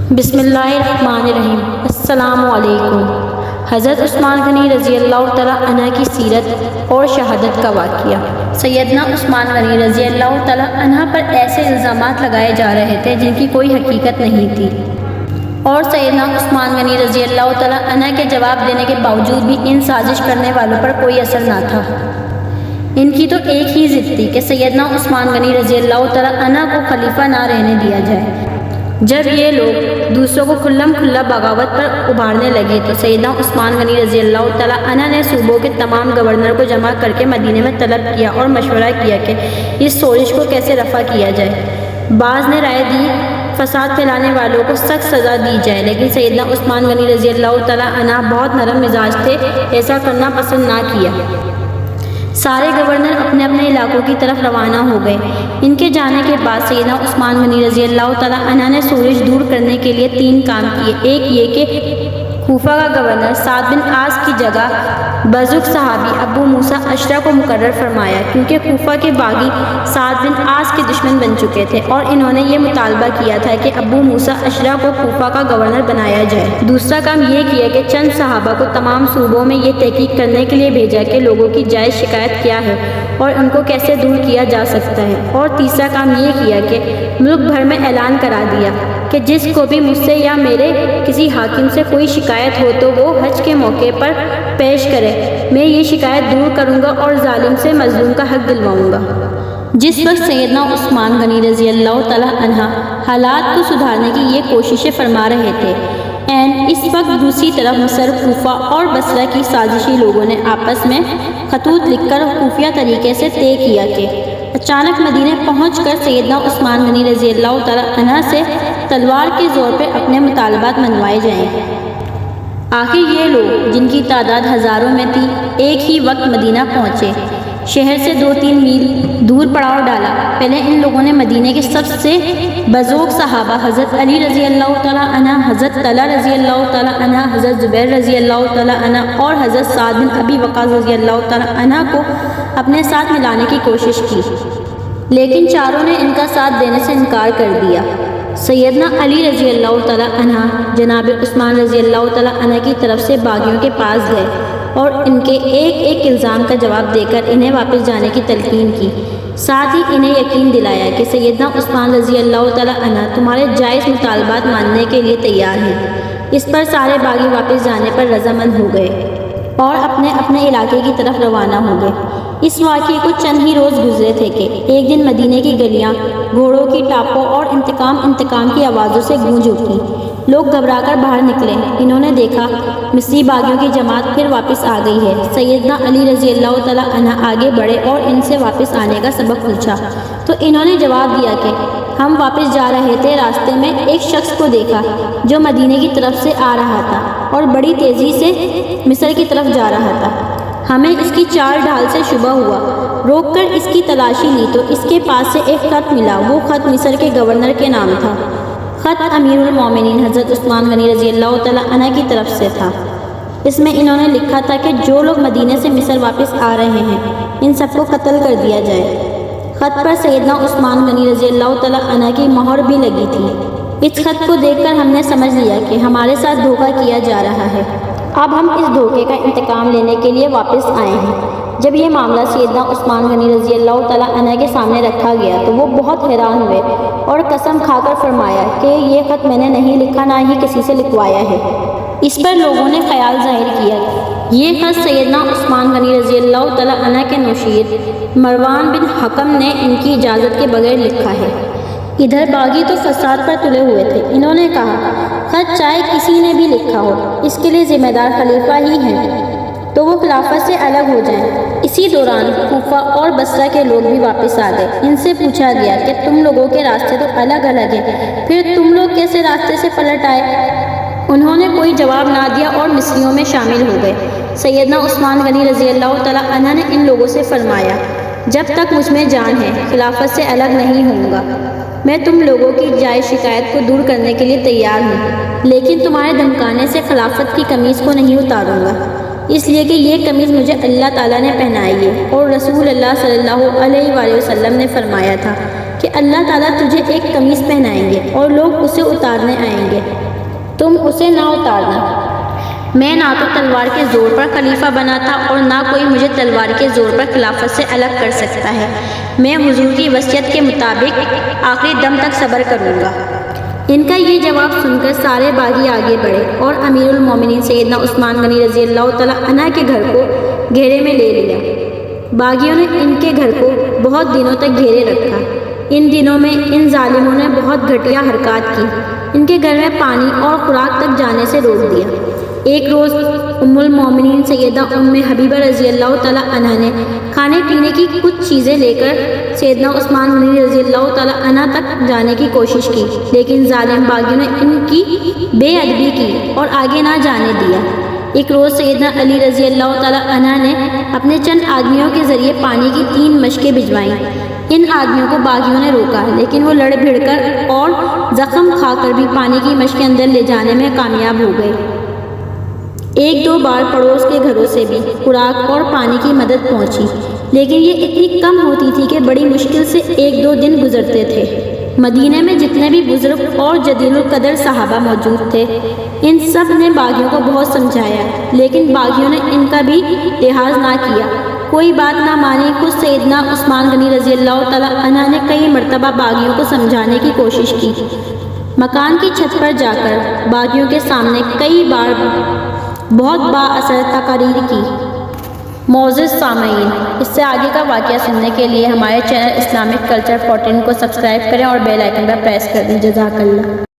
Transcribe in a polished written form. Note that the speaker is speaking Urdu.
بسم اللہ الرحمن الرحیم۔ السلام علیکم۔ حضرت عثمان غنی رضی اللہ تعالیٰ عنہ کی سیرت اور شہادت کا واقعہ۔ سیدنا عثمان غنی رضی اللہ تعالیٰ عنہ پر ایسے الزامات لگائے جا رہے تھے جن کی کوئی حقیقت نہیں تھی، اور سیدنا عثمان غنی رضی اللہ تعالیٰ عنہ کے جواب دینے کے باوجود بھی ان سازش کرنے والوں پر کوئی اثر نہ تھا۔ ان کی تو ایک ہی ضد تھی کہ سیدنا عثمان غنی رضی اللہ تعالیٰ عنہ کو خلیفہ نہ رہنے دیا جائے۔ جب یہ لوگ دوسروں کو کھلم کھلا بغاوت پر ابھارنے لگے تو سیدنا عثمان غنی رضی اللہ تعالیٰ عنہ نے صوبوں کے تمام گورنر کو جمع کر کے مدینے میں طلب کیا اور مشورہ کیا کہ اس سازش کو کیسے رفع کیا جائے۔ بعض نے رائے دی فساد پھیلانے والوں کو سخت سزا دی جائے، لیکن سیدنا عثمان غنی رضی اللہ تعالیٰ عنہ بہت نرم مزاج تھے، ایسا کرنا پسند نہ کیا۔ سارے گورنر اپنے اپنے علاقوں کی طرف روانہ ہو گئے۔ ان کے جانے کے بعد سیدنا عثمان غنی رضی اللہ تعالیٰ عنہ نے سازش دور کرنے کے لیے 3 کام کیے۔ ایک یہ کہ کوفہ کا گورنر سعد بن عاص کی جگہ بزرگ صحابی ابو موسیٰ اشرح کو مقرر فرمایا، کیونکہ کوفہ کے باغی سعد بن عاص کے دشمن بن چکے تھے اور انہوں نے یہ مطالبہ کیا تھا کہ ابو موسیٰ اشرح کو کوفہ کا گورنر بنایا جائے۔ دوسرا کام یہ کیا کہ چند صحابہ کو تمام صوبوں میں یہ تحقیق کرنے کے لیے بھیجا کہ لوگوں کی جائز شکایت کیا ہے اور ان کو کیسے دور کیا جا سکتا ہے۔ اور تیسرا کام یہ کیا کہ ملک بھر میں اعلان کرا دیا کہ جس کو بھی مجھ سے یا میرے کسی حاکم سے کوئی شکایت ہو تو وہ حج کے موقع پر پیش کرے، میں یہ شکایت دور کروں گا اور ظالم سے مظلوم کا حق دلواؤں گا۔ جس وقت سیدنا عثمان غنی رضی اللہ تعالیٰ عنہ حالات کو سدھارنے کی یہ کوششیں فرما رہے تھے، اس وقت دوسری طرف مصر، کوفہ اور بصرہ کی سازشی لوگوں نے آپس میں خطوط لکھ کر خفیہ طریقے سے طے کیا کہ اچانک مدینے پہنچ کر سیدنا عثمان غنی رضی اللہ تعالیٰ عنہ سے تلوار کے زور پہ اپنے مطالبات منوائے جائیں۔ آخر یہ لوگ، جن کی تعداد ہزاروں میں تھی، ایک ہی وقت مدینہ پہنچے۔ شہر سے 2-3 میل دور پڑاؤ ڈالا۔ پہلے ان لوگوں نے مدینے کے سب سے بزرگ صحابہ حضرت علی رضی اللہ تعالیٰ عنہ، حضرت طلحہ رضی اللہ تعالیٰ عنہ، حضرت زبیر رضی اللہ تعالیٰ عنہ اور حضرت سعد بن ابی وقاص رضی اللہ تعالیٰ عنہ کو اپنے ساتھ ملانے کی کوشش کی، لیکن چاروں نے ان کا ساتھ دینے سے انکار کر دیا۔ سیدنا علی رضی اللہ تعالیٰ عنہ جناب عثمان رضی اللہ تعالیٰ عنہ کی طرف سے باغیوں کے پاس گئے اور ان کے ایک ایک الزام کا جواب دے کر انہیں واپس جانے کی تلقین کی، ساتھ ہی انہیں یقین دلایا کہ سیدنا عثمان رضی اللہ تعالیٰ عنہ تمہارے جائز مطالبات ماننے کے لیے تیار ہیں۔ اس پر سارے باغی واپس جانے پر رضامند ہو گئے اور اپنے اپنے علاقے کی طرف روانہ ہو گئے۔ اس واقعے کو چند ہی روز گزرے تھے کہ ایک دن مدینے کی گلیاں گھوڑوں کی ٹاپوں اور انتقام کی آوازوں سے گونج اٹھیں۔ لوگ گھبرا کر باہر نکلے۔ انہوں نے دیکھا مصری باغیوں کی جماعت پھر واپس آ گئی ہے۔ سیدنا علی رضی اللہ تعالیٰ عنہ آگے بڑھے اور ان سے واپس آنے کا سبب پوچھا تو انہوں نے جواب دیا کہ ہم واپس جا رہے تھے، راستے میں ایک شخص کو دیکھا جو مدینے کی طرف سے آ رہا تھا اور بڑی تیزی سے مصر کی طرف جا رہا تھا۔ ہمیں اس کی چال ڈھال سے شبہ ہوا، روک کر اس کی تلاشی لی تو اس کے پاس سے ایک خط ملا۔ وہ خط مصر کے گورنر کے نام تھا۔ خط امیر المومنین حضرت عثمان غنی رضی اللہ تعالیٰ عنہ کی طرف سے تھا۔ اس میں انہوں نے لکھا تھا کہ جو لوگ مدینے سے مصر واپس آ رہے ہیں ان سب کو قتل کر دیا جائے۔ خط پر سیدنا عثمان غنی رضی اللہ تعالیٰ عنہ کی مہر بھی لگی تھی۔ اس خط کو دیکھ کر ہم نے سمجھ لیا کہ ہمارے ساتھ دھوکہ کیا جا رہا ہے۔ اب ہم اس دھوکے کا انتقام لینے کے لیے واپس آئے ہیں۔ جب یہ معاملہ سیدنا عثمان غنی رضی اللہ تعالیٰ عنہ کے سامنے رکھا گیا تو وہ بہت حیران ہوئے اور قسم کھا کر فرمایا کہ یہ خط میں نے نہیں لکھا، نہ ہی کسی سے لکھوایا ہے۔ اس پر لوگوں نے خیال ظاہر کیا یہ خط سیدنا عثمان غنی رضی اللہ تعالیٰ عنہ کے مشیر مروان بن حکم نے ان کی اجازت کے بغیر لکھا ہے۔ ادھر باغی تو فساد پر تلے ہوئے تھے۔ انہوں نے کہا خط چاہے کسی نے بھی لکھا ہو، اس کے لیے ذمہ دار خلیفہ ہی ہیں، تو وہ خلافت سے الگ ہو جائیں۔ اسی دوران کوفہ اور بصرہ کے لوگ بھی واپس آ گئے۔ ان سے پوچھا گیا کہ تم لوگوں کے راستے تو الگ الگ ہیں، پھر تم لوگ کیسے راستے سے پلٹ آئے؟ انہوں نے کوئی جواب نہ دیا اور مصریوں میں شامل ہو گئے۔ سیدنا عثمان غنی رضی اللہ تعالیٰ عنہ نے ان لوگوں سے فرمایا جب تک مجھ میں جان ہے خلافت سے الگ نہیں ہوں گا۔ میں تم لوگوں کی جائز شکایت کو دور کرنے کے لیے تیار ہوں، لیکن تمہارے دھمکانے سے خلافت کی قمیض کو نہیں اتاروں گا، اس لیے کہ یہ قمیض مجھے اللہ تعالیٰ نے پہنائی ہے اور رسول اللہ صلی اللہ علیہ وآلہ وسلم نے فرمایا تھا کہ کہ اللہ تعالیٰ تجھے ایک قمیص پہنائیں گے اور لوگ اسے اتارنے آئیں گے، تم اسے نہ اتارنا۔ میں نہ تو تلوار کے زور پر خلیفہ بنا تھا اور نہ کوئی مجھے تلوار کے زور پر خلافت سے الگ کر سکتا ہے۔ میں حضور کی وصیت کے مطابق آخری دم تک صبر کروں گا۔ ان کا یہ جواب سن کر سارے باغی آگے بڑھے اور امیر المومنین سیدنا عثمان غنی رضی اللہ تعالیٰ عنہ کے گھر کو گھیرے میں لے لیا۔ باغیوں نے ان کے گھر کو بہت دنوں تک گھیرے رکھا۔ ان دنوں میں ان ظالموں نے بہت گھٹیا حرکات کی، ان کے گھر میں پانی اور خوراک تک جانے سے روک دیا۔ ایک روز ام المومنین سیدہ ام حبیبہ رضی اللہ تعالیٰ عنہ نے کھانے پینے کی کچھ چیزیں لے کر سیدنا عثمان غنی رضی اللہ تعالیٰ عنہ تک جانے کی کوشش کی، لیکن ظالم باغیوں نے ان کی بے ادبی کی اور آگے نہ جانے دیا۔ ایک روز سیدنا علی رضی اللہ تعالیٰ عنہ نے اپنے چند آدمیوں کے ذریعے پانی کی 3 مشکیں بھجوائیں۔ ان آدمیوں کو باغیوں نے روکا، لیکن وہ لڑ بھڑ کر اور زخم کھا کر بھی پانی کی مشکیں اندر لے جانے میں کامیاب ہو گئے۔ 1-2 بار پڑوس کے گھروں سے بھی خوراک اور پانی کی مدد پہنچی، لیکن یہ اتنی کم ہوتی تھی کہ بڑی مشکل سے 1-2 دن گزرتے تھے۔ مدینے میں جتنے بھی بزرگ اور جلیل القدر صحابہ موجود تھے، ان سب نے باغیوں کو بہت سمجھایا، لیکن باغیوں نے ان کا بھی لحاظ نہ کیا، کوئی بات نہ مانی۔ خود سیدنا عثمان غنی رضی اللہ تعالیٰ عنہ نے کئی مرتبہ باغیوں کو سمجھانے کی کوشش کی، مکان کی چھت پر جا کر باغیوں کے سامنے کئی بار بہت با اثر تقاریر کی۔ معزز سامعین، اس سے آگے کا واقعہ سننے کے لیے ہمارے چینل اسلامک کلچر 14 کو سبسکرائب کریں اور بیل آئیکن پر پریس کر دیں۔ جزاک اللہ۔